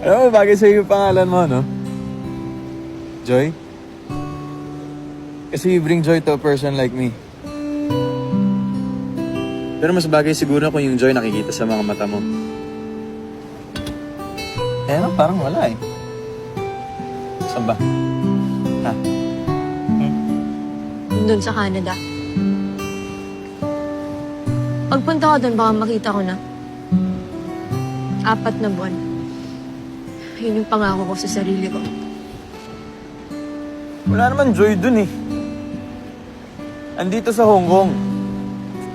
Alam mo, bagay sa'yo yung pangalan mo, no? Joy? Kasi you bring joy to a person like me. Pero mas bagay siguro kung yung joy nakikita sa mga mata mo. Eh, no, parang wala eh. Saan ba? Ha? Doon sa Canada. Pagpunta ko doon, baka makita ko na. 4 na buwan. Yun yung pangako ko sa sarili ko. Wala naman joy dun eh. Andito sa Hong Kong.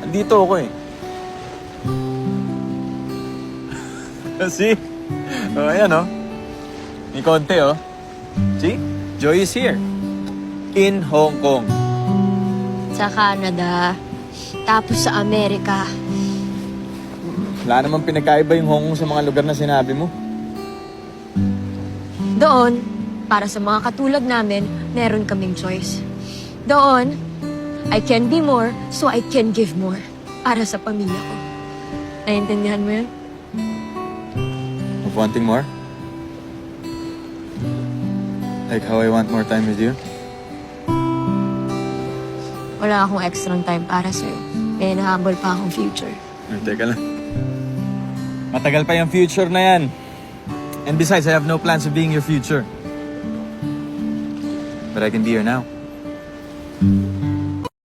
Andito ako eh. See? Oh, ayan oh. May konti oh. See? Joy is here. In Hong Kong. Sa Canada. Tapos sa Amerika. Wala namang pinagkaiba yung Hong Kong sa mga lugar na sinabi mo. Doon, para sa mga katulad namin, meron kaming choice. Doon, I can be more so I can give more. Para sa pamilya ko. Naiintindihan mo yun? Of wanting more? Like how I want more time with you? Wala akong extra time para sa'yo. May nahabol pa akong future. Ay, teka lang. Matagal pa yung future na yan. And besides, I have no plans of being your future. But I can be here now.